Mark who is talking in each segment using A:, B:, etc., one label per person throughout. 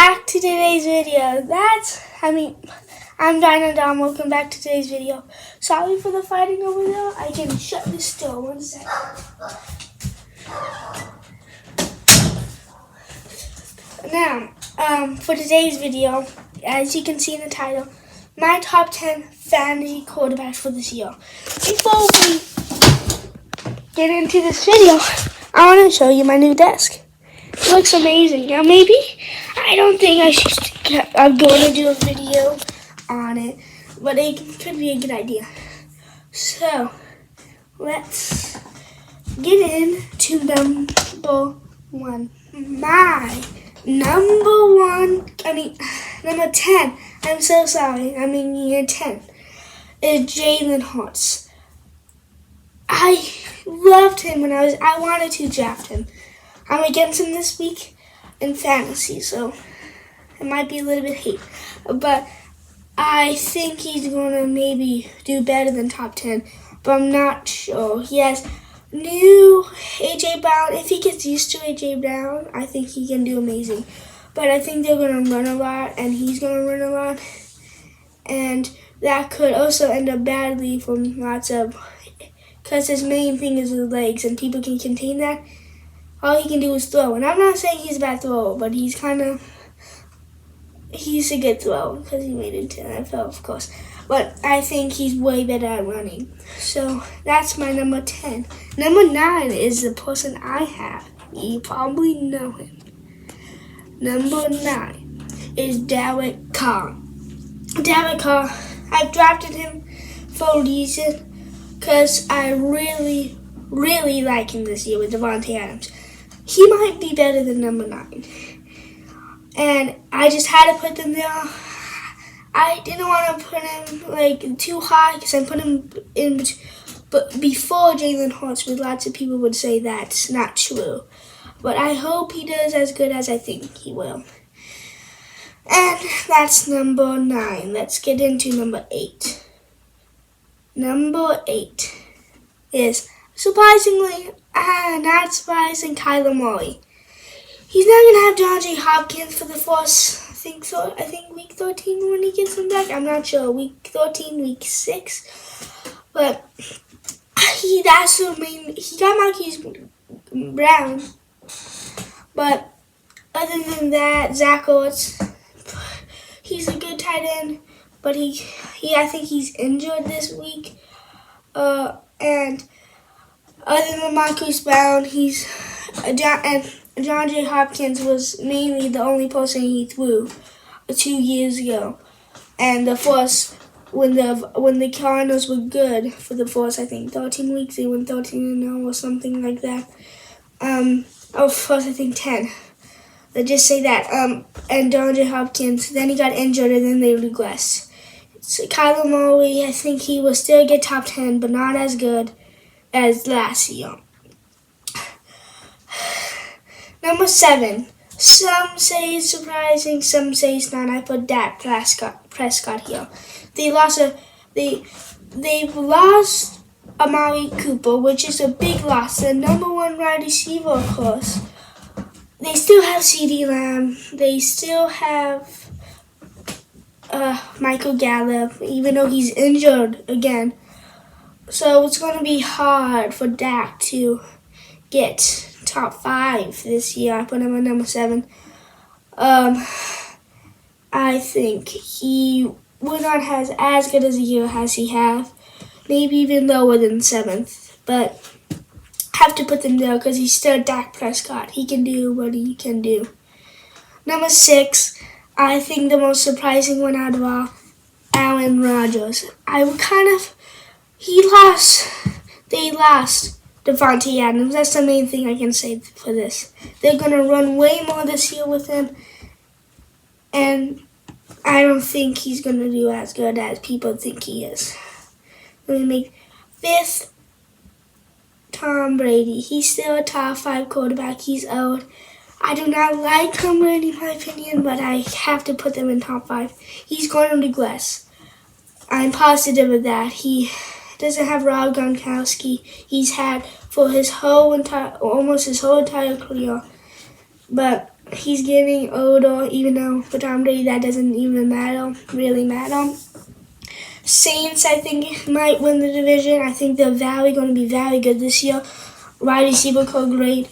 A: back to today's video. I'm Dino Dom. Welcome back to today's video. Sorry for the fighting over there. I can shut this door. 1 second. Now, for today's video, as you can see in the title, my top 10 fantasy quarterbacks for this year. Before we get into this video, I want to show you my new desk. It looks amazing. Now maybe, I don't think I'm going to do a video on it, but it could be a good idea. So, let's get into number 1. My number 10, I'm so sorry, I'm in year 10, is Jalen Hurts. I loved him when I wanted to draft him. I'm against him this week in fantasy, so it might be a little bit hate. But I think he's going to maybe do better than top 10, but I'm not sure. He has new A.J. Brown. If he gets used to A.J. Brown, I think he can do amazing. But I think they're going to run a lot, and he's going to run a lot. And that could also end up badly from because his main thing is his legs, and people can contain that. All he can do is throw. And I'm not saying he's a bad thrower, but he's a good thrower because he made it to the NFL, of course. But I think he's way better at running. So that's my number 10. Number 9 is the person I have. You probably know him. Number 9 is Derek Carr. Derek Carr, I drafted him for a reason because I really, really like him this year with Davante Adams. He might be better than number 9. And I just had to put them there. I didn't want to put him too high because I put him in but before Jalen Hurts, but lots of people would say that's not true. But I hope he does as good as I think he will. And that's number 9. Let's get into number 8. Number 8 is surprisingly, not surprising, Kyler Murray. He's not going to have DeAndre Hopkins for the first, I think week 13 when he gets him back. I'm not sure. Week 13, week 6. But he got Marquise Brown. But other than that, Zach Ertz, he's a good tight end. But I think he's injured this week. And other than Marquise Brown, and DeAndre Hopkins was mainly the only person he threw 2 years ago. And the first, when the Cardinals were good for the first, I think, 13 weeks, they went 13-0 or something like that. First, I think 10. Let's just say that. And DeAndre Hopkins, then he got injured and then they regressed. So Kyler Murray, I think he will still get top 10, but not as good as last year. Number 7. Some say it's surprising, some say it's not. I put Dak Prescott here. They've lost Amari Cooper, which is a big loss. The number 1 wide receiver, of course. They still have CeeDee Lamb. They still have Michael Gallup, even though he's injured again. So it's going to be hard for Dak to get top 5 this year. I put him at number 7. I think he will not have as good as a year as he have. Maybe even lower than 7th. But have to put them there because he's still Dak Prescott. He can do what he can do. Number 6, I think the most surprising one out of all, Aaron Rodgers. They lost Davante Adams. That's the main thing I can say for this. They're going to run way more this year with him. And I don't think he's going to do as good as people think he is. Let me make 5th, Tom Brady. He's still a top 5 quarterback. He's old. I do not like Tom Brady in my opinion, but I have to put them in top 5. He's going to regress. I'm positive of that. He doesn't have Rob Gronkowski. He's had for almost his whole entire career. But he's getting older, even though for Tom Brady that doesn't even really matter. Saints, I think, might win the division. I think they're going to be very good this year. Wide receiver core great.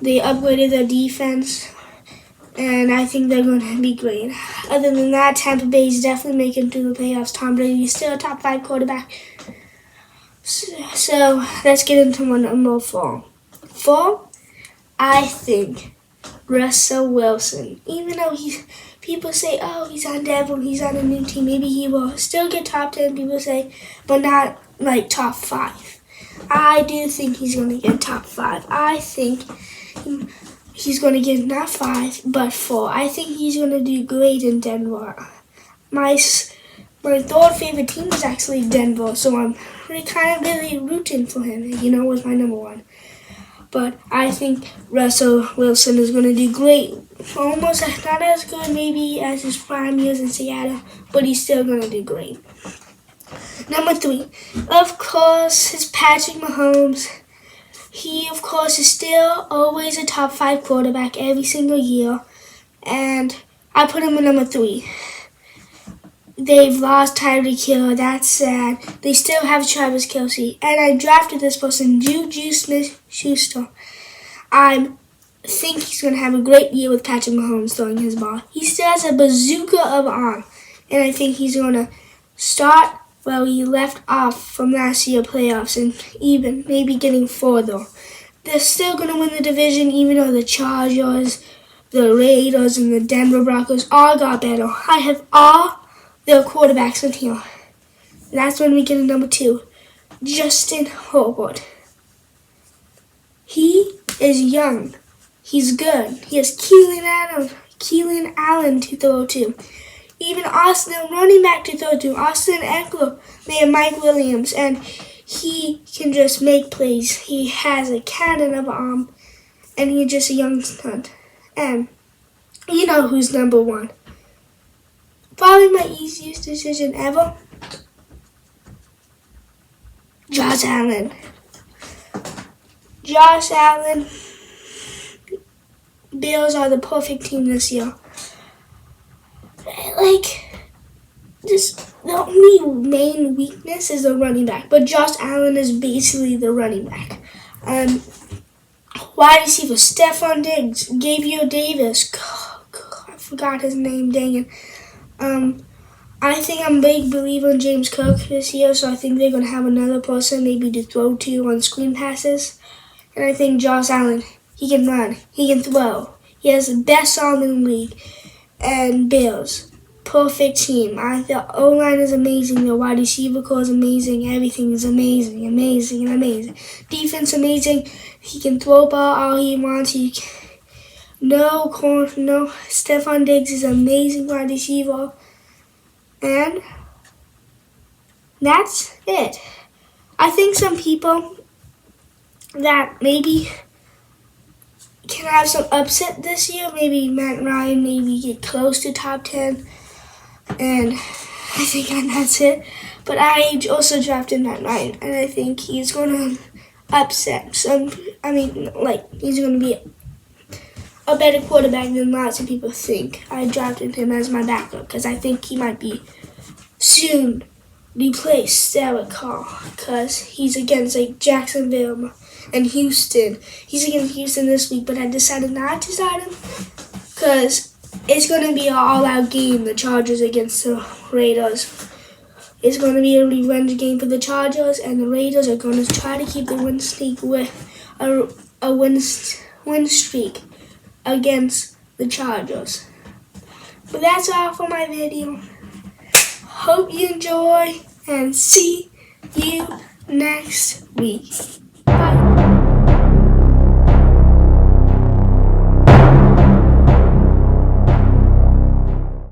A: They upgraded their defense, and I think they're going to be great. Other than that, Tampa Bay is definitely making it to the playoffs. Tom Brady is still a top 5 quarterback. So let's get into my number 4. 4, I think Russell Wilson. Even though people say, oh, he's on Denver, he's on a new team, maybe he will still get top 10, people say, but not like top 5. I do think he's going to get top 5. I think he's going to get not 5, but 4. I think he's going to do great in Denver. My third favorite team is actually Denver, so I'm really rooting for him. Was my number 1. But I think Russell Wilson is going to do great. Almost not as good maybe as his prime years in Seattle, but he's still going to do great. Number 3, of course, is Patrick Mahomes. He, of course, is still always a top 5 quarterback every single year. And I put him in number 3. They've lost Tyreek Hill. That's sad. They still have Travis Kelce. And I drafted this person, Juju Smith-Schuster. I think he's going to have a great year with Patrick Mahomes throwing his ball. He still has a bazooka of an arm. And I think he's going to start where he left off from last year playoffs and even maybe getting further. They're still going to win the division even though the Chargers, the Raiders, and the Denver Broncos all got better. I have all their quarterbacks in here. That's when we get to number 2, Justin Herbert. He is young. He's good. He has Keenan Allen to throw to. Even Austin, running back to throw to. Austin Eckler. They have Mike Williams, and he can just make plays. He has a cannon of an arm, and he's just a young stunt. And you know who's number 1. Probably my easiest decision ever. Josh Allen. Josh Allen. Bills are the perfect team this year. The only main weakness is the running back. But Josh Allen is basically the running back. Wide receiver, Stephon Diggs, Gabriel Davis. I forgot his name, dang it. I think I'm a big believer in James Cook this year, so I think they're going to have another person maybe to throw to on screen passes. And I think Josh Allen, he can run, he can throw. He has the best arm in the league. And Bills, perfect team. The O-line is amazing, the wide receiver core is amazing, everything is amazing. Defense amazing, he can throw ball all he wants, No, Stephon Diggs is amazing wide receiver. And that's it. I think some people that maybe can have some upset this year. Maybe Matt Ryan maybe get close to top 10. And I think that's it. But I also drafted Matt Ryan. And I think he's going to upset he's going to be a better quarterback than lots of people think. I drafted him as my backup because I think he might be soon replace Derek Carr because he's against Jacksonville and Houston. He's against Houston this week, but I decided not to start him because it's going to be an all-out game, the Chargers against the Raiders. It's going to be a revenge game for the Chargers, and the Raiders are going to try to keep the win streak with a win streak against the Chargers. But that's all for my video. Hope you enjoy and see you next week.